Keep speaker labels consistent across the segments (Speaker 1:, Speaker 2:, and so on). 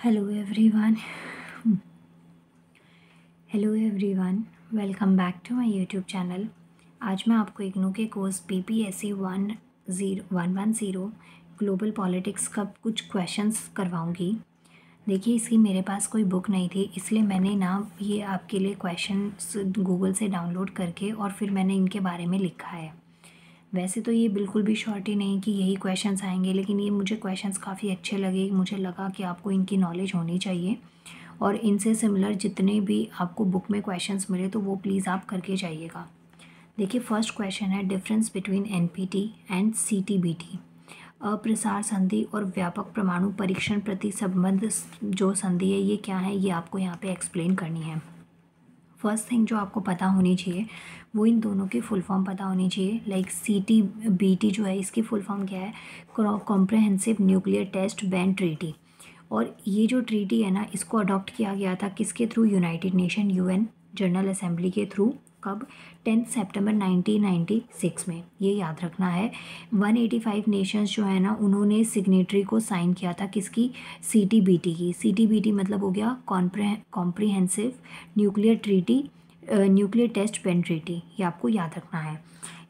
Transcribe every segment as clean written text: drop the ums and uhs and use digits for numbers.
Speaker 1: Hello everyone. Hello everyone, welcome back to my YouTube channel. आज मैं आपको इग्नू के कोर्स BPSC 10110 ग्लोबल पॉलिटिक्स का कुछ क्वेश्चंस करवाऊंगी। देखिए, इसकी मेरे पास कोई बुक नहीं थी, इसलिए मैंने ना ये आपके लिए क्वेश्चंस गूगल से डाउनलोड करके और फिर मैंने इनके बारे में लिखा है। वैसे तो ये बिल्कुल भी शॉर्ट ही नहीं कि यही क्वेश्चंस आएंगे, लेकिन ये मुझे क्वेश्चंस काफ़ी अच्छे लगे। मुझे लगा कि आपको इनकी नॉलेज होनी चाहिए और इनसे सिमिलर जितने भी आपको बुक में क्वेश्चंस मिले तो वो प्लीज़ आप करके जाइएगा। देखिए, फर्स्ट क्वेश्चन है difference between NPT and CTBT। अप्रसार संधि और व्यापक परमाणु परीक्षण प्रति संबंध जो संधि है ये क्या है, ये आपको यहाँ पे एक्सप्लेन करनी है। फर्स्ट थिंग जो आपको पता होनी चाहिए वो इन दोनों की फुल फॉर्म पता होनी चाहिए। लाइक CTBT जो है इसकी फुल फॉर्म क्या है, comprehensive nuclear test ban treaty. और ये जो ट्रीटी है ना, इसको अडॉप्ट किया गया था किसके through, United nation UN general assembly के थ्रू। कब? 10 सितंबर 1996 में। ये याद रखना है। 185 नेशंस जो है ना उन्होंने सिग्नेटरी को साइन किया था किसकी, CTBT की। CTBT मतलब हो गया comprehensive nuclear treaty, nuclear test ban treaty. ये आपको याद रखना है।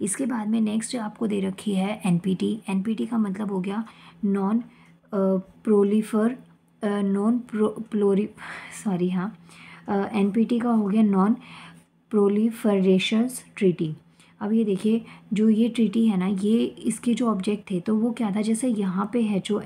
Speaker 1: इसके बाद में नेक्स्ट आपको दे रखी है NPT। NPT का मतलब हो गया नॉन प्रोलीफर नॉन प्लोरी सॉरी हाँ NPT का हो गया नॉन प्रोलीफरेशंस ट्रीटी। अब ये देखिए, जो ये ट्रीटी है ना, ये इसके जो ऑब्जेक्ट थे तो वो क्या था, जैसे यहाँ पे है जो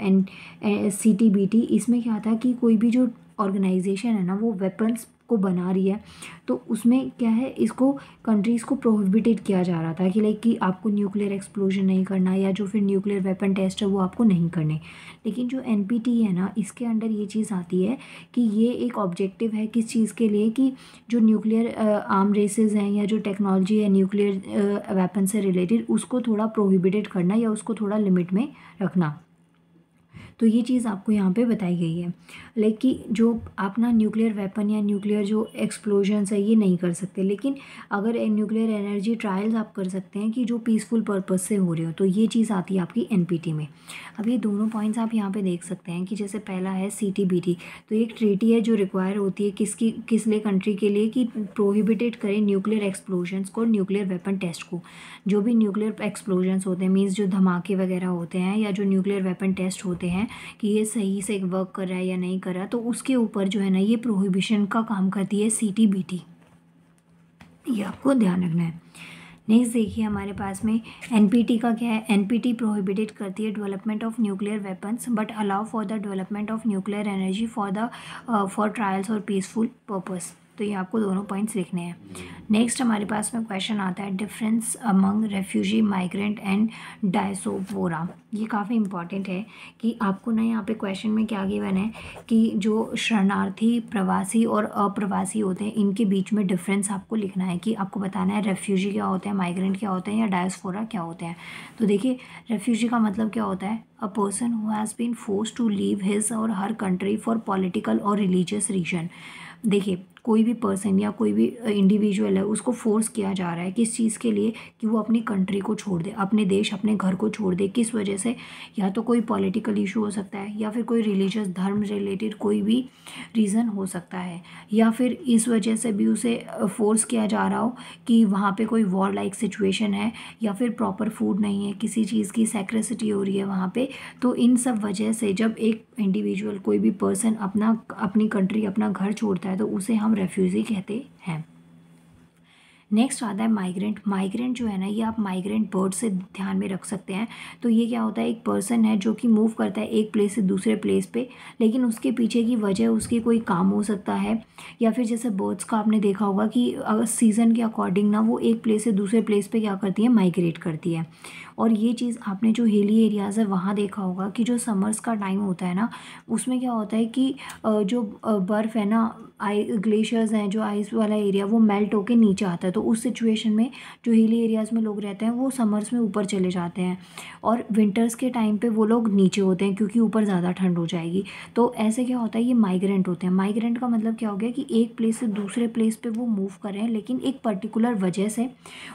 Speaker 1: CTBT, इसमें क्या था कि कोई भी जो ऑर्गेनाइजेशन है ना वो वेपन्स को बना रही है तो उसमें क्या है, इसको कंट्रीज़ को प्रोहिबिटेड किया जा रहा था कि लाइक कि आपको न्यूक्लियर एक्सप्लोजन नहीं करना या जो फिर न्यूक्लियर वेपन टेस्ट है वो आपको नहीं करने। लेकिन जो NPT है ना, इसके अंडर ये चीज़ आती है कि ये एक ऑब्जेक्टिव है किस चीज़ के लिए, कि जो न्यूक्लियर आर्म रेसेस हैं या जो टेक्नोलॉजी है न्यूक्लियर वेपन से रिलेटेड उसको थोड़ा प्रोहिबिटेड करना या उसको थोड़ा लिमिट में रखना। तो ये चीज़ आपको यहाँ पे बताई गई है। लाइक कि जो आप ना न्यूक्लियर वेपन या न्यूक्लियर जो एक्सप्लोजन्स है ये नहीं कर सकते, लेकिन अगर न्यूक्लियर एनर्जी ट्रायल्स आप कर सकते हैं कि जो पीसफुल पर्पस से हो रहे हो, तो ये चीज़ आती है आपकी NPT में। अब ये दोनों पॉइंट्स आप यहाँ पे देख सकते हैं कि जैसे पहला है CTBT, तो एक ट्रीटी है जो रिक्वायर होती है किस लिए, कंट्री के लिए, कि प्रोहिबिटेड करें न्यूक्लियर एक्सप्लोजन्स को, न्यूक्लियर वेपन टेस्ट को। जो भी न्यूक्लियर एक्सप्लोजन्स होते हैं, मीन्स जो धमाके वगैरह होते हैं या जो न्यूक्लियर वेपन टेस्ट होते हैं कि ये सही से वर्क कर रहा है या नहीं कर रहा, तो उसके ऊपर जो है ना ये प्रोहिबिशन का काम करती है CTBT। ये आपको ध्यान रखना है। नेक्स्ट देखिए, हमारे पास में NPT का क्या है। NPT प्रोहिबिटेड करती है development of nuclear weapons but allow for the development of nuclear energy for trials और पीसफुल पर्पस। तो ये आपको दोनों पॉइंट्स लिखने हैं। नेक्स्ट हमारे पास में क्वेश्चन आता है difference among refugee, migrant and diaspora. ये काफ़ी इंपॉर्टेंट है कि आपको ना यहाँ पे क्वेश्चन में क्या गिवन है कि जो शरणार्थी, प्रवासी और अप्रवासी होते हैं इनके बीच में डिफरेंस आपको लिखना है, कि आपको बताना है रेफ्यूजी क्या होते हैं, माइग्रेंट क्या होते हैं या डायस्पोरा क्या होते हैं। तो देखिए, रेफ्यूजी का मतलब क्या होता है, a person who has been forced to leave his or her country for political or religious reason. देखिए, कोई भी पर्सन या कोई भी इंडिविजुअल है उसको फोर्स किया जा रहा है किस चीज़ के लिए, कि वो अपनी कंट्री को छोड़ दे, अपने देश, अपने घर को छोड़ दे। किस वजह से, या तो कोई पॉलिटिकल इशू हो सकता है या फिर कोई रिलीजियस धर्म रिलेटेड कोई भी रीज़न हो सकता है, या फिर इस वजह से भी उसे फोर्स किया जा रहा हो कि वहाँ पे कोई वॉर लाइक सिचुएशन है या फिर प्रॉपर फूड नहीं है, किसी चीज़ की स्कैर्सिटी हो रही है वहाँ पे। तो इन सब वजह से जब एक इंडिविजुअल, कोई भी पर्सन अपनी कंट्री, अपना घर छोड़ता है तो उसे हम रेफ्यूजी कहते हैं। नेक्स्ट आता है माइग्रेंट। माइग्रेंट जो है ना, ये आप माइग्रेंट बर्ड से ध्यान में रख सकते हैं। तो ये क्या होता है, एक पर्सन है जो कि मूव करता है एक प्लेस से दूसरे प्लेस पे, लेकिन उसके पीछे की वजह उसकी कोई काम हो सकता है, या फिर जैसे बर्ड्स का आपने देखा होगा कि अगर सीज़न के अकॉर्डिंग ना वो एक प्लेस से दूसरे प्लेस पे क्या करती है, माइग्रेट करती है। और ये चीज़ आपने जो हिली एरियाज़ है वहाँ देखा होगा कि जो समर्स का टाइम होता है ना, उसमें क्या होता है कि जो बर्फ़ है ना, ग्लेशियर्स हैं, जो आइस वाला एरिया वो मेल्ट होके नीचे आता है। तो उस सिचुएशन में जो हिली एरियाज़ में लोग रहते हैं वो समर्स में ऊपर चले जाते हैं और विंटर्स के टाइम पे वो लोग नीचे होते हैं क्योंकि ऊपर ज़्यादा ठंड हो जाएगी। तो ऐसे क्या होता है, ये माइग्रेंट होते हैं। माइग्रेंट का मतलब क्या हो गया कि एक प्लेस से दूसरे प्लेस पे वो मूव कर रहे हैं लेकिन एक पर्टिकुलर वजह से,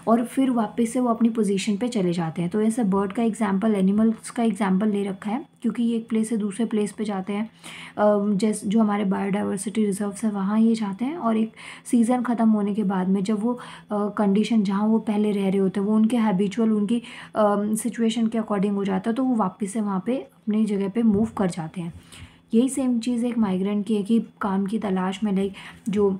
Speaker 1: और फिर वापस से वो अपनी पोजीशन पे चले जाते हैं। तो ऐसे बर्ड का एग्जाम्पल, एनिमल्स का एग्जाम्पल ले रखा है क्योंकि ये एक प्लेस से दूसरे प्लेस पे जाते हैं। जैसे जो हमारे बायोडाइवर्सिटी रिजर्व्स है वहाँ ये जाते हैं, और एक सीज़न ख़त्म होने के बाद में जब वो कंडीशन जहाँ वो पहले रह रहे होते हैं वो उनके हैबिचुअल उनकी सिचुएशन के अकॉर्डिंग हो जाता है, तो वो वापस से वहाँ पे अपनी जगह पे मूव कर जाते हैं। यही सेम चीज़ एक माइग्रेंट की है कि काम की तलाश में लाइक जो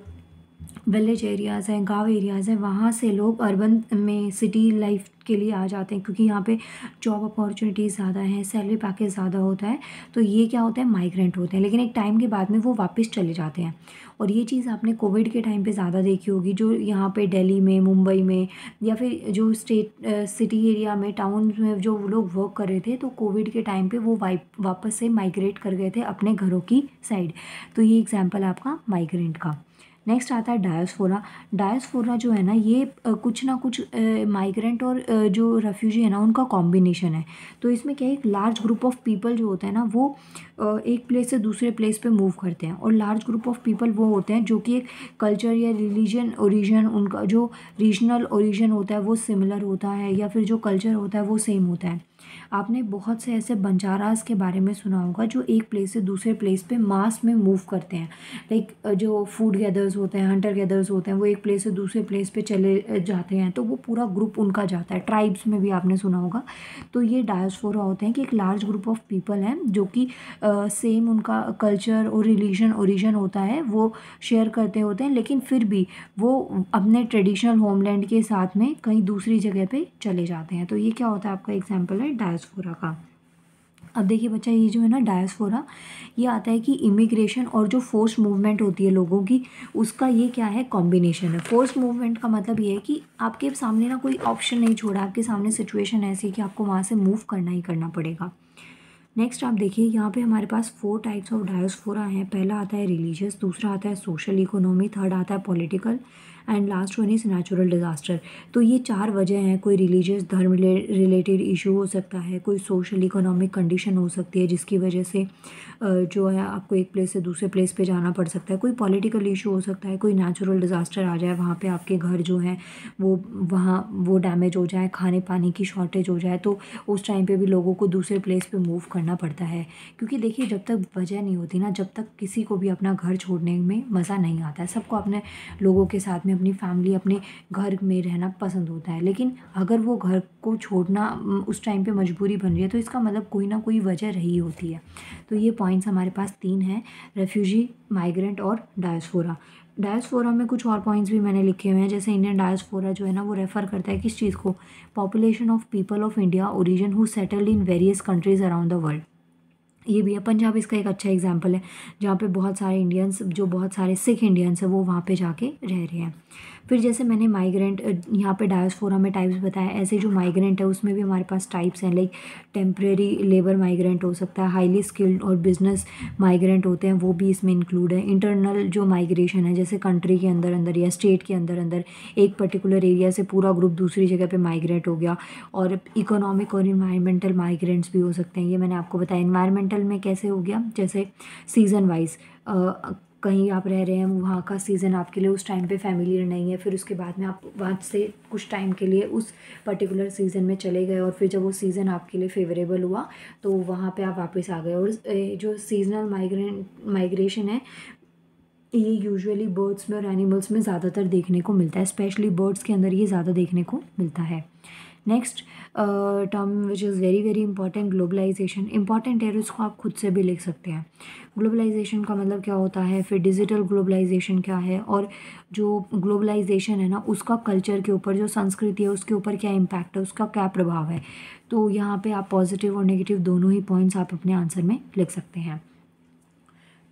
Speaker 1: विलेज एरियाज़ हैं, गांव एरियाज़ हैं, वहाँ से लोग अर्बन में सिटी लाइफ के लिए आ जाते हैं, क्योंकि यहाँ पे जॉब अपॉर्चुनिटीज़ ज़्यादा हैं, सैलरी पैकेज ज़्यादा होता है। तो ये क्या होता है, माइग्रेंट होते हैं, लेकिन एक टाइम के बाद में वो वापस चले जाते हैं। और ये चीज़ आपने कोविड के टाइम पे ज़्यादा देखी होगी, जो यहाँ पे दिल्ली में, मुंबई में, या फिर जो स्टेट सिटी एरिया में, टाउन में जो लोग वर्क कर रहे थे, तो कोविड के टाइम पे वो वापस से माइग्रेट कर गए थे अपने घरों की साइड। तो ये एग्जाम्पल है आपका माइग्रेंट का। नेक्स्ट आता है डायस्पोरा। डायस्पोरा जो है ना, ये कुछ ना कुछ माइग्रेंट और जो रेफ्यूजी है ना उनका कॉम्बिनेशन है। तो इसमें क्या है, एक लार्ज ग्रुप ऑफ पीपल जो होते हैं ना वो एक प्लेस से दूसरे प्लेस पे मूव करते हैं, और लार्ज ग्रुप ऑफ पीपल वो होते हैं जो कि एक कल्चर या रिलीजन ओरिजिन, उनका जो रीजनल ओरिजिन होता है वो सिमिलर होता है, या फिर जो कल्चर होता है वो सेम होता है। आपने बहुत से ऐसे बंजारास के बारे में सुना होगा जो एक प्लेस से दूसरे प्लेस पे मास में मूव करते हैं। लाइक जो फूड गैदर्स होते हैं, हंटर गैदर्स होते हैं, वो एक प्लेस से दूसरे प्लेस पे चले जाते हैं, तो वो पूरा ग्रुप उनका जाता है। ट्राइब्स में भी आपने सुना होगा। तो ये डायस्पोरा होते हैं कि एक लार्ज ग्रुप ऑफ पीपल हैं जो कि सेम उनका कल्चर और रिलीजन ओरिजिन होता है, वो शेयर करते होते हैं, लेकिन फिर भी वो अपने ट्रेडिशनल होमलैंड के साथ में कहीं दूसरी जगह पे चले जाते हैं। तो ये क्या होता है, आपका एग्जाम्पल है डायस्पोरा का। अब देखिए बच्चा, ये जो है ना डायस्पोरा, ये आता है कि इमिग्रेशन और जो फोर्स मूवमेंट होती है लोगों की, उसका ये क्या है, कॉम्बिनेशन है। फोर्स मूवमेंट का मतलब ये है कि आपके सामने ना कोई ऑप्शन नहीं छोड़ा, आपके सामने सिचुएशन ऐसी है कि आपको वहाँ से मूव करना ही करना पड़ेगा। नेक्स्ट आप देखिए, यहाँ पे हमारे पास 4 टाइप्स ऑफ डायस्पोरा हैं। पहला आता है रिलीजियस, दूसरा आता है सोशल इकोनॉमी, थर्ड आता है political, and last one is natural disaster. तो ये 4 वजह हैं। कोई रिलीजियस धर्म रिलेटेड इशू हो सकता है, कोई सोशल इकोनॉमिक कंडीशन हो सकती है जिसकी वजह से जो है आपको एक प्लेस से दूसरे प्लेस पे जाना पड़ सकता है, कोई पॉलिटिकल इशू हो सकता है, कोई नेचुरल डिज़ास्टर आ जाए, वहाँ पे आपके घर जो हैं वो वहाँ वो डैमेज हो जाए, खाने पानी की शॉर्टेज हो जाए, तो उस टाइम पे भी लोगों को दूसरे प्लेस पे मूव करना पड़ता है। क्योंकि देखिए, जब तक वजह नहीं होती ना, जब तक किसी को भी अपना घर छोड़ने में मज़ा नहीं आता है। सबको अपने लोगों के साथ में, अपनी फैमिली, अपने घर में रहना पसंद होता है, लेकिन अगर वो घर को छोड़ना उस टाइम पे मजबूरी बन रही है, तो इसका मतलब कोई ना कोई वजह रही होती है। तो ये पॉइंट्स हमारे पास 3 हैं, रेफ्यूजी, माइग्रेंट और डायस्पोरा। डायस्पोरा में कुछ और पॉइंट्स भी मैंने लिखे हुए हैं, जैसे इंडियन डायस्पोरा जो है ना वो रेफ़र करता है किस चीज़ को, population of people of India origin who settled in various countries around the world. ये भी है। पंजाब इसका एक अच्छा एग्जाम्पल है, जहाँ पे बहुत सारे इंडियंस, जो बहुत सारे सिख इंडियंस हैं, वो वहाँ पे जाके रह रहे हैं। फिर जैसे मैंने माइग्रेंट यहाँ पे डायस्पोरा में टाइप्स बताया, ऐसे जो माइग्रेंट है उसमें भी हमारे पास टाइप्स हैं। लाइक टेम्प्रेरी लेबर माइग्रेंट हो सकता है, हाईली स्किल्ड और बिजनेस माइग्रेंट होते हैं, वो भी इसमें इंक्लूड है। इंटरनल जो माइग्रेशन है, जैसे कंट्री के अंदर अंदर या स्टेट के अंदर अंदर एक पर्टिकुलर एरिया से पूरा ग्रुप दूसरी जगह पे माइग्रेट हो गया। और इकोनॉमिक और इन्वायरमेंटल माइग्रेंट्स भी हो सकते हैं, ये मैंने आपको बताया। इन्वायरमेंटल में कैसे हो गया, जैसे सीज़न वाइज, कहीं आप रह रहे हैं, वहाँ का सीज़न आपके लिए उस टाइम पे फैमिलियर नहीं है, फिर उसके बाद में आप वहाँ से कुछ टाइम के लिए उस पर्टिकुलर सीज़न में चले गए, और फिर जब वो सीज़न आपके लिए फेवरेबल हुआ तो वहाँ पे आप वापस आ गए। और जो सीजनल माइग्रेशन है, ये यूजुअली बर्ड्स में और एनिमल्स में ज़्यादातर देखने को मिलता है, स्पेशली बर्ड्स के अंदर ये ज़्यादा देखने को मिलता है। Next term which is very very important, globalization. Important है, इसको आप खुद से भी लिख सकते हैं। ग्लोबलाइजेशन का मतलब क्या होता है, फिर डिजिटल ग्लोबलाइजेशन क्या है, और जो ग्लोबलाइजेशन है ना उसका कल्चर के ऊपर, जो संस्कृति है उसके ऊपर क्या इम्पैक्ट है, उसका क्या प्रभाव है। तो यहाँ पे आप पॉजिटिव और नेगेटिव दोनों ही पॉइंट्स आप अपने आंसर में लिख सकते हैं।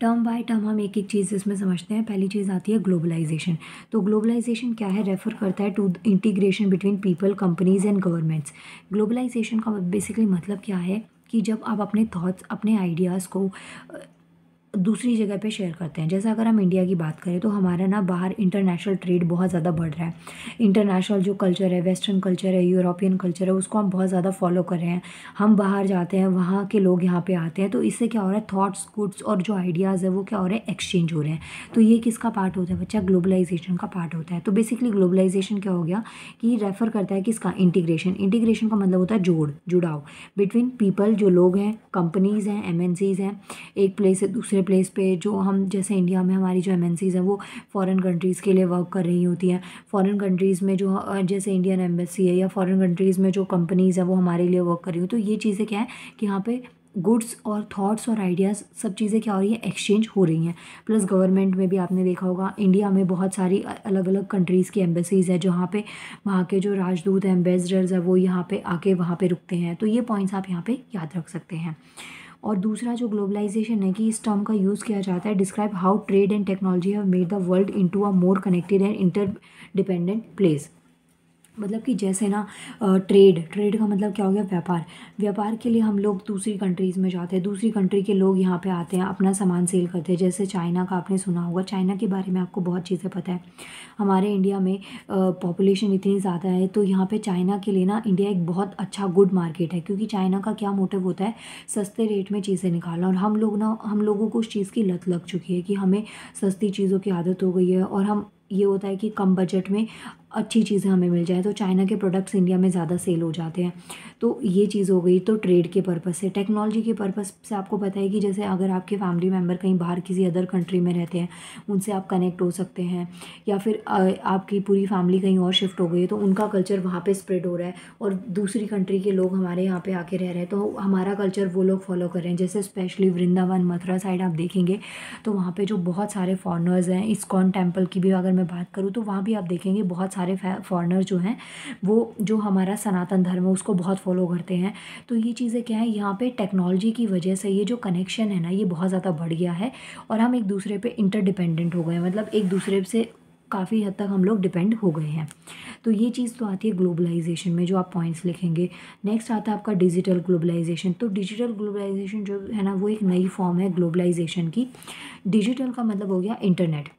Speaker 1: टर्म बाय टर्म हम एक एक चीज़ इसमें समझते हैं। पहली चीज़ आती है ग्लोबलाइजेशन। तो ग्लोबलाइजेशन क्या है, रेफ़र करता है to integration between people, companies and governments. Globalization का बेसिकली मतलब क्या है कि जब आप अपने थॉट्स, अपने आइडियाज़ को दूसरी जगह पे शेयर करते हैं। जैसे अगर हम इंडिया की बात करें तो हमारा ना बाहर इंटरनेशनल ट्रेड बहुत ज़्यादा बढ़ रहा है। इंटरनेशनल जो कल्चर है, वेस्टर्न कल्चर है, यूरोपियन कल्चर है, उसको हम बहुत ज़्यादा फॉलो कर रहे हैं। हम बाहर जाते हैं, वहाँ के लोग यहाँ पे आते हैं, तो इससे क्या हो रहा है, थॉट्स, गुड्स और जो आइडियाज़ है वो क्या हो रहे हैं, एक्सचेंज हो रहे हैं। तो ये किसका पार्ट होता है बच्चा, ग्लोबलाइजेशन का पार्ट होता है। तो बेसिकली ग्लोबलाइजेशन क्या हो गया कि रेफर करता है किसका, इंटीग्रेशन। इंटीग्रेशन का मतलब होता है जुड़ाव बिटवीन पीपल, जो लोग हैं, कंपनीज़ हैं, एमएनसीज़ हैं, एक प्लेस से दूसरे प्लेस पे। जो हम जैसे इंडिया में हमारी जो एमएनसीज़ हैं वो फॉरेन कंट्रीज़ के लिए वर्क कर रही होती हैं। फॉरेन कंट्रीज़ में जो जैसे इंडियन एम्बेसी है, या फॉरेन कंट्रीज़ में जो कंपनीज़ हैं वो हमारे लिए वर्क कर रही हो। तो ये चीज़ें क्या है कि यहाँ पे गुड्स और थॉट्स और आइडियाज़, सब चीज़ें क्या हो रही है, एक्सचेंज हो रही हैं। प्लस गवर्नमेंट में भी आपने देखा होगा, इंडिया में बहुत सारी अलग अलग कंट्रीज़ की एम्बेसीज़ है, जहाँ पे वहाँ के जो राजदूत हैं, एम्बेसडर्स हैं, वो यहाँ पे आके वहाँ पे रुकते हैं। तो ये पॉइंट्स आप यहाँ पे याद रख सकते हैं। और दूसरा जो ग्लोबलाइजेशन है कि इस टर्म का यूज़ किया जाता है describe how trade and technology have made the world into a more connected and interdependent place. मतलब कि जैसे ना ट्रेड का मतलब क्या हो गया, व्यापार के लिए हम लोग दूसरी कंट्रीज़ में जाते हैं, दूसरी कंट्री के लोग यहाँ पे आते हैं, अपना सामान सेल करते हैं। जैसे चाइना का आपने सुना होगा, चाइना के बारे में आपको बहुत चीज़ें पता है। हमारे इंडिया में पॉपुलेशन इतनी ज़्यादा है, तो यहाँ पे चाइना के लिए ना इंडिया एक बहुत अच्छा गुड मार्केट है, क्योंकि चाइना का क्या मोटिव होता है, सस्ते रेट में चीज़ें निकालना। और हम लोगों को उस चीज़ की लत लग चुकी है कि हमें सस्ती चीज़ों की आदत हो गई है, और हम ये होता है कि कम बजट में अच्छी चीज़ें हमें मिल जाए, तो चाइना के प्रोडक्ट्स इंडिया में ज़्यादा सेल हो जाते हैं। तो ये चीज़ हो गई। तो ट्रेड के पर्पज़ से, टेक्नोलॉजी के पर्पज़ से आपको पता है कि जैसे अगर आपके फैमिली मेम्बर कहीं बाहर किसी अदर कंट्री में रहते हैं, उनसे आप कनेक्ट हो सकते हैं। या फिर आपकी पूरी फैमिली कहीं और शिफ्ट हो गई है, तो उनका कल्चर वहाँ पे स्प्रेड हो रहा है, और दूसरी कंट्री के लोग हमारे यहाँ पे आके रह रहे हैं, तो हमारा कल्चर वो लोग फॉलो कर रहे हैं। जैसे स्पेशली वृंदावन, मथुरा साइड आप देखेंगे तो वहाँ पे जो बहुत सारे फॉरेनर्स हैं, इस्कॉन टेम्पल की भी अगर मैं बात करूँ तो वहाँ भी आप देखेंगे बहुत सारे फॉरेनर्स जो हैं वो जो हमारा सनातन धर्म है उसको बहुत फॉलो करते हैं। तो ये चीज़ें क्या है, यहाँ पे टेक्नोलॉजी की वजह से ये जो कनेक्शन है ना, ये बहुत ज़्यादा बढ़ गया है, और हम एक दूसरे पे इंटरडिपेंडेंट हो गए हैं। मतलब एक दूसरे से काफ़ी हद तक हम लोग डिपेंड हो गए हैं। तो ये चीज़ तो आती है ग्लोबलाइजेशन में, जो आप पॉइंट्स लिखेंगे। नेक्स्ट आता है आपका डिजिटल ग्लोबलाइजेशन। तो डिजिटल ग्लोबलाइजेशन जो है ना, वो एक नई फॉर्म है ग्लोबलाइजेशन की। डिजिटल का मतलब हो गया इंटरनेट।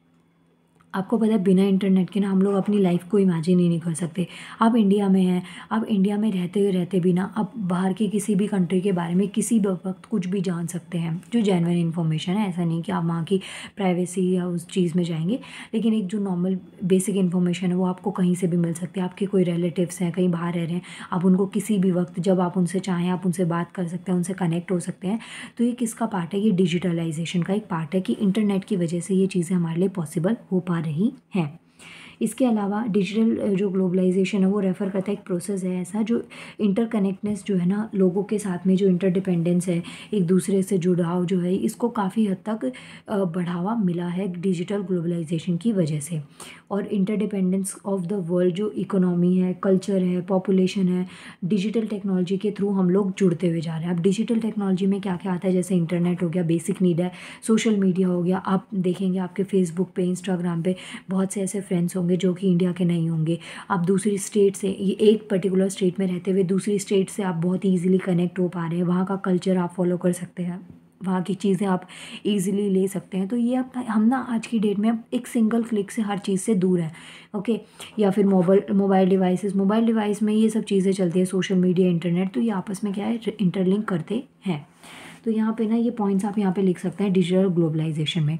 Speaker 1: आपको पता है बिना इंटरनेट के ना हम लोग अपनी लाइफ को इमेजिन ही नहीं कर सकते। आप इंडिया में हैं, आप इंडिया में रहते भी ना आप बाहर की किसी भी कंट्री के बारे में किसी भी वक्त कुछ भी जान सकते हैं, जो जेन्युइन इन्फॉर्मेशन है। ऐसा नहीं कि आप वहाँ की प्राइवेसी या उस चीज़ में जाएंगे, लेकिन एक जो नॉर्मल बेसिक इन्फॉर्मेशन है वो आपको कहीं से भी मिल सकती है। आपके कोई रिलेटिव्स हैं कहीं बाहर रह रहे हैं, आप उनको किसी भी वक्त जब आप उनसे चाहें आप उनसे बात कर सकते हैं, उनसे कनेक्ट हो सकते हैं। तो ये किसका पार्ट है, ये डिजिटलाइजेशन का एक पार्ट है कि इंटरनेट की वजह से ये चीज़ें हमारे लिए पॉसिबल हो पा रही हैं। इसके अलावा डिजिटल जो ग्लोबलाइजेशन है वो रेफ़र करता है एक प्रोसेस है ऐसा, जो इंटरकनेक्टनेस जो है ना, लोगों के साथ में जो इंटरडिपेंडेंस है, एक दूसरे से जुड़ाव जो है, इसको काफ़ी हद तक बढ़ावा मिला है डिजिटल ग्लोबलाइजेशन की वजह से। और इंटरडिपेंडेंस ऑफ द वर्ल्ड, जो इकोनॉमी है, कल्चर है, पॉपुलेशन है, डिजिटल टेक्नोलॉजी के थ्रू हम लोग जुड़ते हुए जा रहे हैं। अब डिजिटल टेक्नोलॉजी में क्या क्या आता है, जैसे इंटरनेट हो गया, बेसिक नीड है, सोशल मीडिया हो गया। आप देखेंगे आपके फेसबुक पे, इंस्टाग्राम पे बहुत से ऐसे फ्रेंड्स होंगे जो कि इंडिया के नहीं होंगे। आप दूसरी स्टेट से, ये एक पर्टिकुलर स्टेट में रहते हुए दूसरी स्टेट से आप बहुत ईजिली कनेक्ट हो पा रहे हैं, वहाँ का कल्चर आप फॉलो कर सकते हैं, वहाँ की चीज़ें आप इजीली ले सकते हैं। तो ये हम ना आज की डेट में अब एक सिंगल क्लिक से हर चीज़ से दूर हैं। ओके। या फिर मोबाइल डिवाइस में ये सब चीज़ें चलती है, सोशल मीडिया, इंटरनेट, तो ये आपस में क्या है, इंटरलिंक करते हैं। तो यहाँ पे ना ये पॉइंट्स आप यहाँ पे लिख सकते हैं डिजिटल ग्लोबलाइजेशन में।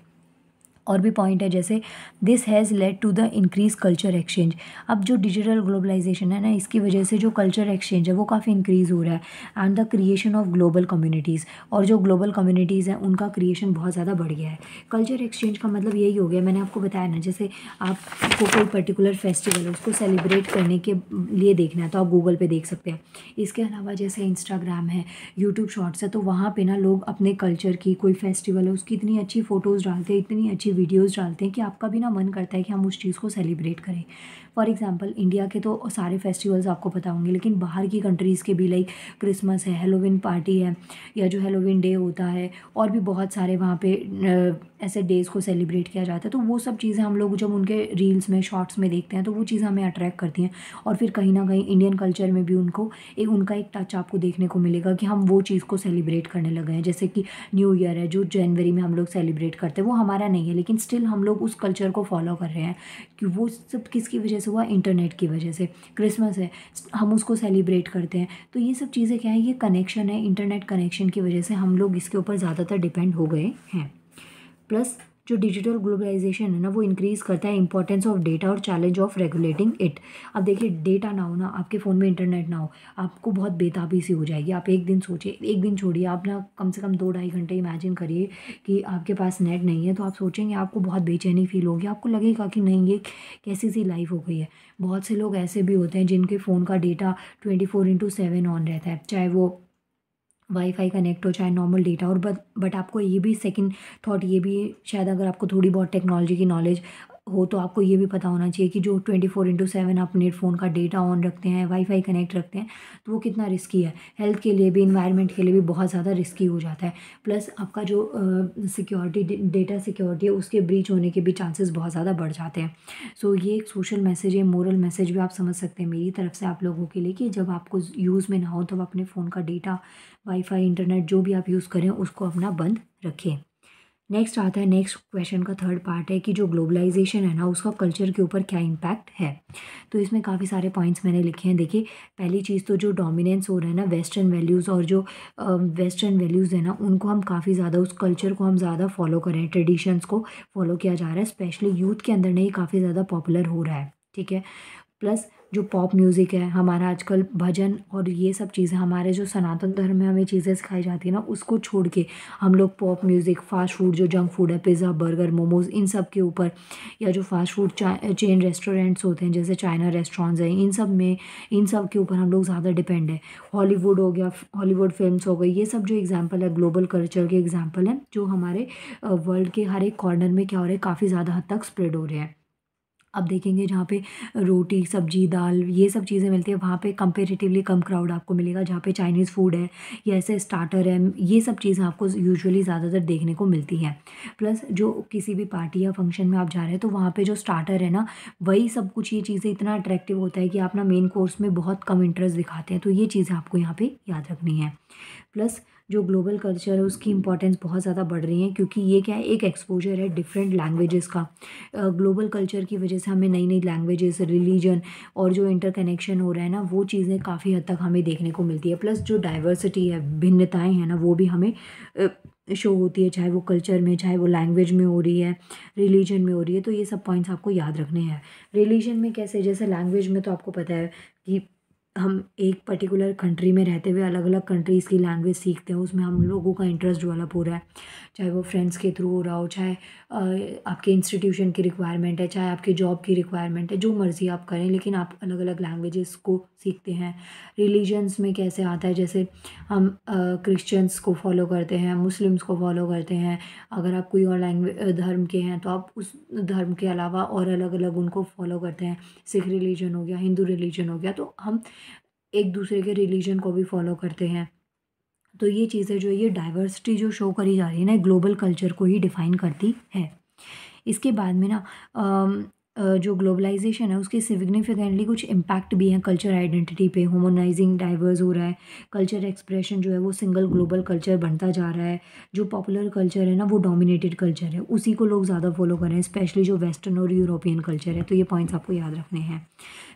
Speaker 1: और भी पॉइंट है जैसे this has led to the increase culture exchange. अब जो डिजिटल ग्लोबलाइजेशन है ना, इसकी वजह से जो कल्चर एक्सचेंज है वो काफ़ी इंक्रीज़ हो रहा है, and the creation of global communities, और जो ग्लोबल कम्युनिटीज़ हैं उनका क्रिएशन बहुत ज़्यादा बढ़ गया है। कल्चर एक्सचेंज का मतलब यही हो गया, मैंने आपको बताया ना, जैसे आपको कोई पर्टिकुलर फेस्टिवल है उसको सेलिब्रेट करने के लिए देखना है तो आप गूगल पे देख सकते हैं। इसके अलावा जैसे इंस्टाग्राम है, यूट्यूब शॉर्ट्स है, तो वहाँ पे ना लोग अपने कल्चर की, कोई फेस्टिवल है उसकी इतनी अच्छी फ़ोटोज़ डालते हैं, इतनी अच्छी वीडियोज़ डालते हैं कि आपका भी ना मन करता है कि हम उस चीज़ को सेलिब्रेट करें। फॉर एग्जांपल इंडिया के तो सारे फेस्टिवल्स आपको पता होंगे, लेकिन बाहर की कंट्रीज़ के भी लाइक क्रिसमस है, हेलोविन पार्टी है, या जो हेलोविन डे होता है, और भी बहुत सारे वहाँ पे ऐसे डेज़ को सेलिब्रेट किया जाता है। तो वो सब चीज़ें हम लोग जब उनके रील्स में, शॉर्ट्स में देखते हैं तो वो चीज़ें हमें अट्रैक्ट करती हैं, और फिर कहीं ना कहीं इंडियन कल्चर में भी उनका एक टच आपको देखने को मिलेगा कि हम वो चीज़ को सेलिब्रेट करने लगे हैं। जैसे कि न्यू ईयर है जो जनवरी में हम लोग सेलिब्रेट करते हैं, वो हमारा नहीं है, लेकिन स्टिल हम लोग उस कल्चर को फॉलो कर रहे हैं कि वो सब किसकी वजह से हुआ, इंटरनेट की वजह से। क्रिसमस है, हम उसको सेलिब्रेट करते हैं। तो ये सब चीज़ें क्या है, ये कनेक्शन है, इंटरनेट कनेक्शन की वजह से हम लोग इसके ऊपर ज़्यादातर डिपेंड हो गए हैं। प्लस जो डिजिटल ग्लोबलाइजेशन है ना, वो इंक्रीज़ करता है इंपॉर्टेंस ऑफ डेटा और चैलेंज ऑफ रेगुलेटिंग इट। अब देखिए, डेटा ना हो ना, आपके फ़ोन में इंटरनेट ना हो, आपको बहुत बेताबी सी हो जाएगी। आप एक दिन सोचिए, एक दिन छोड़िए, आप ना कम से कम 2-2.5 घंटे इमेजिन करिए कि आपके पास नेट नहीं है, तो आप सोचेंगे, आपको बहुत बेचैनी फील होगी, आपको लगेगा कि नहीं, ये कैसी सी लाइफ हो गई है। बहुत से लोग ऐसे भी होते हैं जिनके फ़ोन का डेटा 24/7 ऑन रहता है, चाहे वो वाईफ़ाई कनेक्ट हो, चाहे नॉर्मल डेटा। और बट आपको ये भी सेकंड थॉट ये भी, शायद अगर आपको थोड़ी बहुत टेक्नोलॉजी की नॉलेज हो तो आपको ये भी पता होना चाहिए कि जो 24/7 आप नेट फ़ोन का डेटा ऑन रखते हैं, वाईफ़ाई कनेक्ट रखते हैं, तो वो कितना रिस्की है। हेल्थ के लिए भी, इन्वायरमेंट के लिए भी बहुत ज़्यादा रिस्की हो जाता है। प्लस आपका जो सिक्योरिटी, डेटा सिक्योरिटी है, उसके ब्रीच होने के भी चांसेस बहुत ज़्यादा बढ़ जाते हैं। सो ये एक सोशल मैसेज है, मोरल मैसेज भी आप समझ सकते हैं मेरी तरफ से आप लोगों के लिए, कि जब आपको यूज़ में ना हो तब अपने फ़ोन का डेटा, वाईफ़ाई, इंटरनेट जो भी आप यूज़ करें उसको अपना बंद रखें। नेक्स्ट आता है, नेक्स्ट क्वेश्चन का थर्ड पार्ट है कि जो ग्लोबलाइजेशन है ना, उसका कल्चर के ऊपर क्या इम्पैक्ट है। तो इसमें काफ़ी सारे पॉइंट्स मैंने लिखे हैं। देखिए, पहली चीज़ तो जो डोमिनेंस हो रहा है ना वेस्टर्न वैल्यूज़, और जो वेस्टर्न वैल्यूज़ है ना, उनको हम काफ़ी ज़्यादा, उस कल्चर को हम ज़्यादा फॉलो करें, ट्रेडिशंस को फॉलो किया जा रहा है, स्पेशली यूथ के अंदर नहीं, काफ़ी ज़्यादा पॉपुलर हो रहा है। ठीक है। प्लस जो पॉप म्यूज़िक है हमारा, आजकल भजन और ये सब चीज़ें, हमारे जो सनातन धर्म में हमें चीज़ें सिखाई जाती है ना, उसको छोड़ के हम लोग पॉप म्यूज़िक, फ़ास्ट फूड, जो जंक फूड है, पिज़्ज़ा, बर्गर, मोमोज़, इन सब के ऊपर, या जो फ़ास्ट फूड चेन रेस्टोरेंट्स होते हैं जैसे चाइना रेस्टोरेंट्स हैं, इन सब के ऊपर हम लोग ज़्यादा डिपेंड है। हॉलीवुड हो गया, हॉलीवुड फिल्म्स हो गई, ये सब जो एग्जाम्पल है, ग्लोबल कल्चर के एग्जाम्पल हैं, जो हमारे वर्ल्ड के हर एक कॉर्नर में क्या हो रहा है, काफ़ी ज़्यादा हद तक स्प्रेड हो रहे हैं। अब देखेंगे जहाँ पे रोटी, सब्जी, दाल, ये सब चीज़ें मिलती है, वहाँ पे कंपैरेटिवली कम क्राउड आपको मिलेगा। जहाँ पे चाइनीज़ फूड है या ऐसे स्टार्टर है, ये सब चीज़ें आपको यूजुअली ज़्यादातर देखने को मिलती हैं। प्लस जो किसी भी पार्टी या फंक्शन में आप जा रहे हैं, तो वहाँ पे जो स्टार्टर है ना, वही सब कुछ, ये चीज़ें इतना अट्रैक्टिव होता है कि आप ना मेन कोर्स में बहुत कम इंटरेस्ट दिखाते हैं। तो ये चीज़ें आपको यहाँ पे याद रखनी है। प्लस जो ग्लोबल कल्चर है उसकी इम्पोर्टेंस बहुत ज़्यादा बढ़ रही है, क्योंकि ये क्या है, एक एक्सपोजर है डिफरेंट लैंग्वेजेस का। ग्लोबल कल्चर की वजह से हमें नई नई लैंग्वेजेस, रिलीजन और जो इंटरकनेक्शन हो रहा है ना, वो चीज़ें काफ़ी हद तक हमें देखने को मिलती है। प्लस जो डाइवर्सिटी है, भिन्नताएं हैं ना, वो भी हमें शो होती है, चाहे वो कल्चर में, चाहे वो लैंग्वेज में हो रही है, रिलीजन में हो रही है। तो ये सब पॉइंट्स आपको याद रखने हैं। रिलीजन में कैसे, जैसे लैंग्वेज में तो आपको पता है कि हम एक पर्टिकुलर कंट्री में रहते हुए अलग अलग कंट्रीज़ की लैंग्वेज सीखते हैं, उसमें हम लोगों का इंटरेस्ट डेवलप हो रहा है, चाहे वो फ्रेंड्स के थ्रू हो रहा हो, चाहे आपके इंस्टीट्यूशन की रिक्वायरमेंट है, चाहे आपकी जॉब की रिक्वायरमेंट है, जो मर्ज़ी आप करें, लेकिन आप अलग अलग लैंग्वेजेस को सीखते हैं। रिलीजन्स में कैसे आता है, जैसे हम क्रिश्चियंस को फॉलो करते हैं, मुस्लिम्स को फॉलो करते हैं। अगर आप कोई और लैंग्वेज धर्म के हैं तो आप उस धर्म के अलावा और अलग अलग उनको फॉलो करते हैं। सिख रिलीजन हो गया, हिंदू रिलीजन हो गया, तो हम एक दूसरे के रिलीजन को भी फॉलो करते हैं। तो ये चीज़ें जो है, ये डाइवर्सिटी जो शो करी जा रही है ना, ग्लोबल कल्चर को ही डिफ़ाइन करती है। इसके बाद में ना जो ग्लोबलाइजेशन है उसके सिग्निफिकेंटली कुछ इम्पैक्ट भी हैं कल्चर आइडेंटिटी पे। ह्यूमनाइजिंग डाइवर्स हो रहा है, कल्चर एक्सप्रेशन जो है वो सिंगल ग्लोबल कल्चर बनता जा रहा है। जो पॉपुलर कल्चर है ना, वो डोमिनेटेड कल्चर है, उसी को लोग ज़्यादा फॉलो कर रहे हैं, स्पेशली जो वेस्टर्न और यूरोपियन कल्चर है। तो ये पॉइंट्स आपको याद रखने हैं।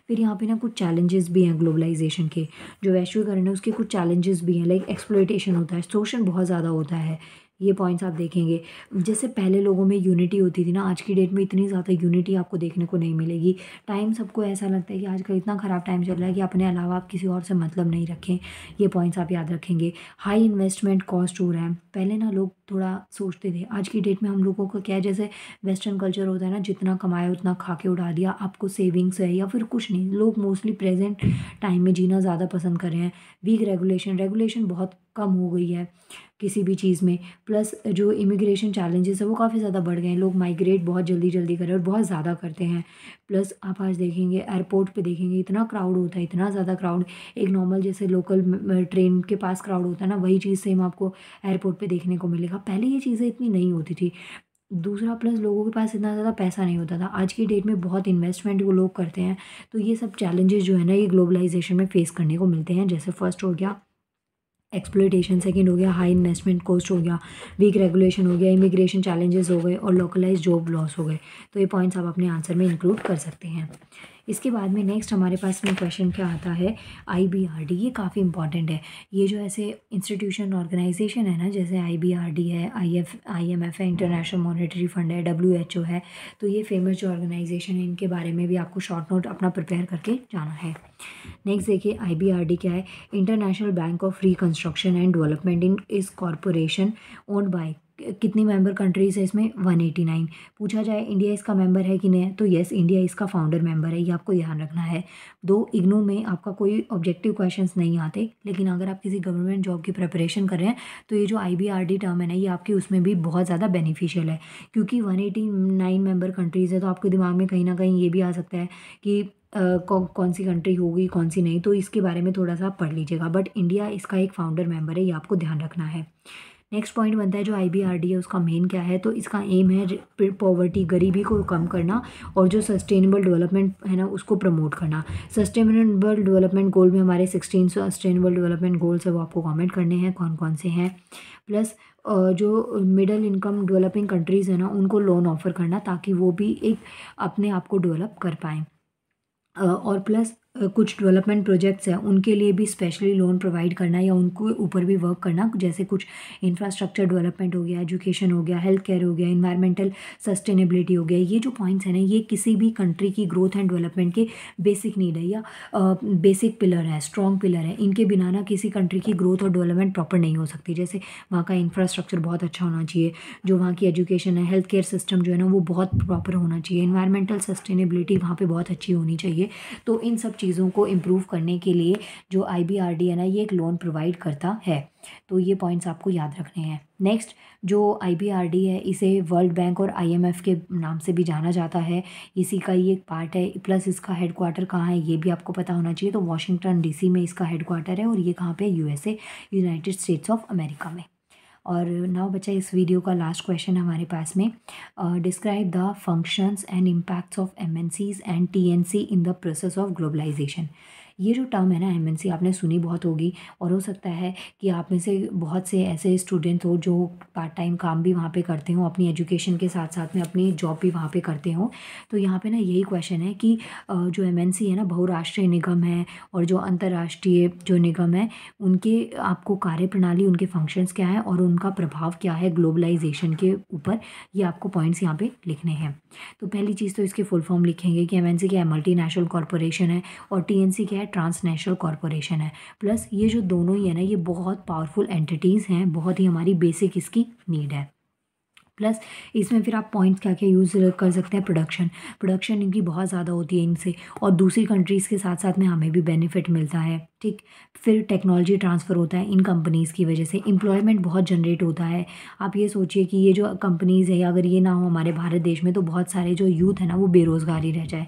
Speaker 1: फिर यहाँ पे ना कुछ चैलेंजेस भी हैं ग्लोबलाइजेशन के, जो वैश्वीकरण है उसके कुछ चैलेंजेस भी हैं, लाइक एक्सप्लॉयटेशन होता है, शोषण बहुत ज़्यादा होता है। ये पॉइंट्स आप देखेंगे। जैसे पहले लोगों में यूनिटी होती थी ना, आज की डेट में इतनी ज़्यादा यूनिटी आपको देखने को नहीं मिलेगी। टाइम सबको ऐसा लगता है कि आजकल इतना ख़राब टाइम चल रहा है कि अपने अलावा आप किसी और से मतलब नहीं रखें। ये पॉइंट्स आप याद रखेंगे। हाई इन्वेस्टमेंट कॉस्ट हो रहा है। पहले ना लोग थोड़ा सोचते थे, आज की डेट में हम लोगों का क्या है, जैसे वेस्टर्न कल्चर होता है ना, जितना कमाया उतना खा के उड़ा दिया, आपको सेविंग्स है या फिर कुछ नहीं। लोग मोस्टली प्रेजेंट टाइम में जीना ज़्यादा पसंद कर रहे हैं। वीक रेगुलेशन बहुत कम हो गई है किसी भी चीज़ में। प्लस जो इमिग्रेशन चैलेंजेस है वो काफ़ी ज़्यादा बढ़ गए हैं, लोग माइग्रेट बहुत जल्दी जल्दी कर रहे हैं और बहुत ज़्यादा करते हैं। प्लस आप आज देखेंगे एयरपोर्ट पे देखेंगे इतना क्राउड होता है, इतना ज़्यादा क्राउड, एक नॉर्मल जैसे लोकल ट्रेन के पास क्राउड होता है ना, वही चीज़ सेम आपको एयरपोर्ट पे देखने को मिलेगा। पहले ये चीज़ें इतनी नहीं होती थी। दूसरा प्लस लोगों के पास इतना ज़्यादा पैसा नहीं होता था, आज की डेट में बहुत इन्वेस्टमेंट वो लोग करते हैं। तो ये सब चैलेंजेस जो है ना ये ग्लोबलाइजेशन में फेस करने को मिलते हैं। जैसे फर्स्ट हो गया एक्सप्लोइटेशन, सेकंड हो गया हाई इन्वेस्टमेंट कॉस्ट हो गया, वीक रेगुलेशन हो गया, इमिग्रेशन चैलेंजेस हो गए और लोकलाइज जॉब लॉस हो गए। तो ये पॉइंट्स आप अपने आंसर में इंक्लूड कर सकते हैं। इसके बाद में नेक्स्ट हमारे पास में क्वेश्चन क्या आता है, IBRD। ये काफ़ी इंपॉर्टेंट है। ये जो ऐसे इंस्टीट्यूशन ऑर्गेनाइजेशन है ना, जैसे IBRD है, IMF है, इंटरनेशनल मॉनेटरी फंड है, WHO है, तो ये फेमस जो ऑर्गेनाइजेशन है इनके बारे में भी आपको शॉर्ट नोट अपना प्रिपेयर करके जाना है। नेक्स्ट देखिए IBRD क्या है, international bank of reconstruction and development in इस कॉरपोरेशन ओन्ड बाय, कितनी मेंबर कंट्रीज़ है इसमें, 189। पूछा जाए इंडिया इसका मेंबर है कि नहीं, तो येस इंडिया इसका फाउंडर मेंबर है, ये आपको ध्यान रखना है। दो इग्नू में आपका कोई ऑब्जेक्टिव क्वेश्चंस नहीं आते, लेकिन अगर आप किसी गवर्नमेंट जॉब की प्रिपरेशन कर रहे हैं तो ये जो IBRD टर्म है ना ये आपकी उसमें भी बहुत ज़्यादा बेनिफिशियल है, क्योंकि 189 मेंबर कंट्रीज़ है। तो आपके दिमाग में कहीं ना कहीं ये भी आ सकता है कि कौन सी कंट्री होगी कौन सी नहीं, तो इसके बारे में थोड़ा सा आप पढ़ लीजिएगा। बट इंडिया इसका एक फाउंडर मेंबर है, ये आपको ध्यान रखना है। नेक्स्ट पॉइंट बनता है जो IBRD है उसका मेन क्या है, तो इसका एम है पॉवर्टी, गरीबी को कम करना और जो सस्टेनेबल डेवलपमेंट है ना उसको प्रमोट करना। सस्टेनेबल डेवलपमेंट गोल में हमारे 16 सस्टेनेबल डेवलपमेंट गोल्स है, वो आपको कमेंट करने हैं कौन कौन से हैं। प्लस जो मिडिल इनकम डेवलपिंग कंट्रीज़ है ना उनको लोन ऑफर करना, ताकि वो भी एक अपने आप को डेवलप कर पाएँ। और प्लस कुछ डेवलपमेंट प्रोजेक्ट्स हैं उनके लिए भी स्पेशली लोन प्रोवाइड करना या उनको ऊपर भी वर्क करना, जैसे कुछ इंफ्रास्ट्रक्चर डेवलपमेंट हो गया, एजुकेशन हो गया, हेल्थ केयर हो गया, इन्वायरमेंटल सस्टेनेबिलिटी हो गया। ये जो पॉइंट्स हैं ना ये किसी भी कंट्री की ग्रोथ एंड डेवलपमेंट के बेसिक नीड है या बेसिक पिलर है, स्ट्रॉन्ग पिलर है। इनके बिना ना किसी कंट्री की ग्रोथ और डेवलपमेंट प्रॉपर नहीं हो सकती। जैसे वहाँ का इंफ्रास्ट्रक्चर बहुत अच्छा होना चाहिए, जो वहाँ की एजुकेशन है, हेल्थ केयर सिस्टम जो है ना वो बहुत प्रॉपर होना चाहिए, इन्वायरमेंटल सस्टेनेबिलिटी वहाँ पे बहुत अच्छी होनी चाहिए। तो इन सब चीज़ों को इम्प्रूव करने के लिए जो IBRD है ना ये एक लोन प्रोवाइड करता है। तो ये पॉइंट्स आपको याद रखने हैं। नेक्स्ट जो IBRD है इसे वर्ल्ड बैंक और IMF के नाम से भी जाना जाता है, इसी का ही एक पार्ट है। प्लस इसका हेडक्वार्टर कहाँ है ये भी आपको पता होना चाहिए, तो वॉशिंगटन DC में इसका हेडक्वार्टर है और ये कहाँ पे, USA, United states of America में। और नाउ बचा इस वीडियो का लास्ट क्वेश्चन हमारे पास में, describe the functions and impacts of MNCs and TNC in the process of globalization. ये जो टर्म है ना MNC आपने सुनी बहुत होगी, और हो सकता है कि आप में से बहुत से ऐसे स्टूडेंट हो जो पार्ट टाइम काम भी वहाँ पे करते हो, अपनी एजुकेशन के साथ साथ में अपनी जॉब भी वहाँ पे करते हो। तो यहाँ पे ना यही क्वेश्चन है कि जो MNC है ना बहुराष्ट्रीय निगम है और जो अंतर्राष्ट्रीय जो निगम है उनके आपको कार्यप्रणाली, उनके फंक्शंस क्या है और उनका प्रभाव क्या है ग्लोबलाइजेशन के ऊपर, ये आपको पॉइंट्स यहाँ पे लिखने हैं। तो पहली चीज़ तो इसके फुल फॉर्म लिखेंगे कि MNC क्या है, मल्टीनेशनल कॉरपोरेशन है, और TNC क्या है, ट्रांसनेशनल कॉरपोरेशन है। प्लस ये जो दोनों ही है ना ये बहुत पावरफुल एंटिटीज़ हैं, बहुत ही हमारी बेसिक इसकी नीड है। प्लस इसमें फिर आप पॉइंट्स क्या क्या यूज़ कर सकते हैं, प्रोडक्शन इनकी बहुत ज़्यादा होती है इनसे, और दूसरी कंट्रीज़ के साथ साथ में हमें भी बेनिफिट मिलता है, ठीक। फिर टेक्नोलॉजी ट्रांसफ़र होता है इन कंपनीज़ की वजह से, एम्प्लॉयमेंट बहुत जनरेट होता है। आप ये सोचिए कि ये जो कंपनीज़ है अगर ये ना हो हमारे भारत देश में तो बहुत सारे जो यूथ है ना वो बेरोज़गार ही रह जाए।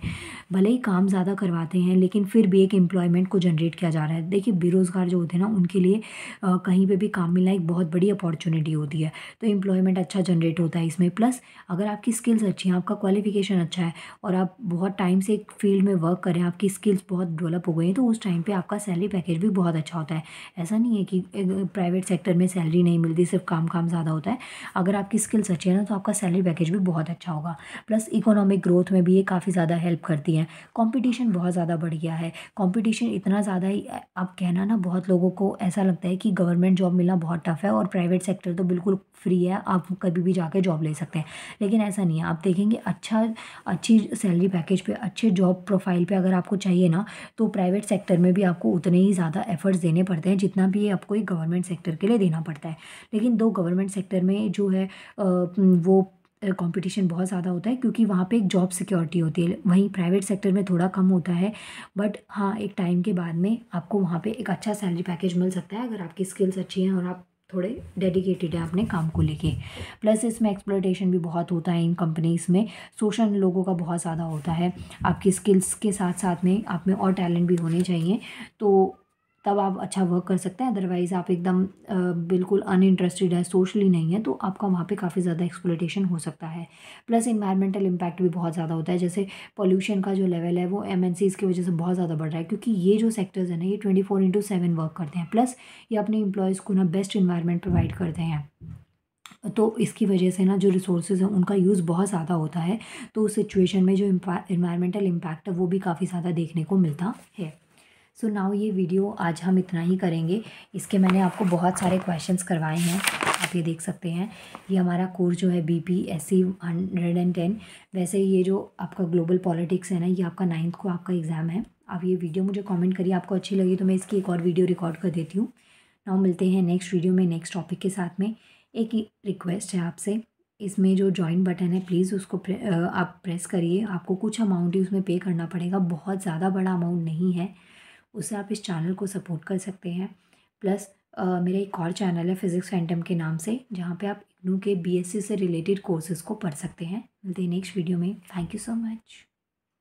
Speaker 1: भले ही काम ज़्यादा करवाते हैं लेकिन फिर भी एक एम्प्लॉयमेंट को जनरेट किया जा रहा है। देखिए बेरोज़गार जो होते हैं ना उनके लिए कहीं पे भी काम मिलना एक बहुत बड़ी अपॉर्चुनिटी होती है, तो एम्प्लॉयमेंट अच्छा जनरेट होता है इसमें। प्लस अगर आपकी स्किल्स अच्छी हैं, आपका क्वालिफिकेशन अच्छा है और आप बहुत टाइम से एक फील्ड में वर्क कर रहे हैं, आपकी स्किल्स बहुत डेवलप हो गई हैं, तो उस टाइम पे आपका सैलरी पैकेज भी बहुत अच्छा होता है। ऐसा नहीं है कि प्राइवेट सेक्टर में सैलरी नहीं मिलती, सिर्फ काम ज़्यादा होता है। अगर आपकी स्किल्स अच्छी है ना तो आपका सैलरी पैकेज भी बहुत अच्छा होगा। प्लस इकोनॉमिक ग्रोथ में भी ये काफ़ी ज़्यादा हेल्प करती है। कंपटीशन बहुत ज़्यादा बढ़ गया है, कंपटीशन इतना ज़्यादा ही, आप कहना ना बहुत लोगों को ऐसा लगता है कि गवर्नमेंट जॉब मिलना बहुत टफ है और प्राइवेट सेक्टर तो बिल्कुल फ्री है, आप कभी भी जाके जॉब ले सकते हैं। लेकिन ऐसा नहीं है, आप देखेंगे अच्छी सैलरी पैकेज पे, अच्छे जॉब प्रोफाइल पे अगर आपको चाहिए ना तो प्राइवेट सेक्टर में भी आपको उतने ही ज़्यादा एफर्ट्स देने पड़ते हैं जितना भी आपको एक गवर्नमेंट सेक्टर के लिए देना पड़ता है। लेकिन दो गवर्नमेंट सेक्टर में जो है वो कंपटीशन बहुत ज़्यादा होता है, क्योंकि वहाँ पे एक जॉब सिक्योरिटी होती है। वहीं प्राइवेट सेक्टर में थोड़ा कम होता है, बट हाँ एक टाइम के बाद में आपको वहाँ पे एक अच्छा सैलरी पैकेज मिल सकता है अगर आपकी स्किल्स अच्छी हैं और आप थोड़े डेडिकेटेड हैं अपने काम को लेके। प्लस इसमें एक्सप्लॉयटेशन भी बहुत होता है इन कंपनीज़ में, शोषण लोगों का बहुत ज़्यादा होता है। आपकी स्किल्स के साथ साथ में आप में और टैलेंट भी होने चाहिए, तो तब आप अच्छा वर्क कर सकते हैं। अदरवाइज़ आप एकदम बिल्कुल अनइंटरेस्टेड है, सोशली नहीं है, तो आपका वहाँ पे काफ़ी ज़्यादा एक्सप्लॉयटेशन हो सकता है। प्लस इन्वायरमेंटल इम्पैक्ट भी बहुत ज़्यादा होता है, जैसे पॉल्यूशन का जो लेवल है वो एमएनसीज़ की वजह से बहुत ज़्यादा बढ़ रहा है, क्योंकि ये जो सेक्टर्स हैं ना ये 24/7 वर्क करते हैं। प्लस ये अपने एम्प्लॉयज़ को ना बेस्ट इन्वायरमेंट प्रोवाइड करते हैं, तो इसकी वजह से ना जो रिसोर्सेज हैं उनका यूज़ बहुत ज़्यादा होता है। तो उस सिचुएशन में जो इन्वायरमेंटल इम्पैक्ट है वो भी काफ़ी ज़्यादा देखने को मिलता है। सो नाउ ये वीडियो आज हम इतना ही करेंगे। इसके मैंने आपको बहुत सारे क्वेश्चंस करवाए हैं, आप ये देख सकते हैं। ये हमारा कोर्स जो है BPSC 110, वैसे ये जो आपका ग्लोबल पॉलिटिक्स है ना ये आपका 9th को आपका एग्ज़ाम है। आप ये वीडियो मुझे कमेंट करिए, आपको अच्छी लगी तो मैं इसकी एक और वीडियो रिकॉर्ड कर देती हूँ। नाउ मिलते हैं नेक्स्ट वीडियो में नेक्स्ट टॉपिक के साथ में। एक रिक्वेस्ट है आपसे, इसमें जो जॉइन बटन है प्लीज़ उसको आप प्रेस करिए। आपको कुछ अमाउंट ही उसमें पे करना पड़ेगा, बहुत ज़्यादा बड़ा अमाउंट नहीं है। उससे आप इस चैनल को सपोर्ट कर सकते हैं। प्लस मेरा एक और चैनल है फिज़िक्स फैंटम के नाम से, जहाँ पे आप इग्नू के BSc से रिलेटेड कोर्सेज़ को पढ़ सकते हैं। मिलते हैं नेक्स्ट वीडियो में। Thank you so much.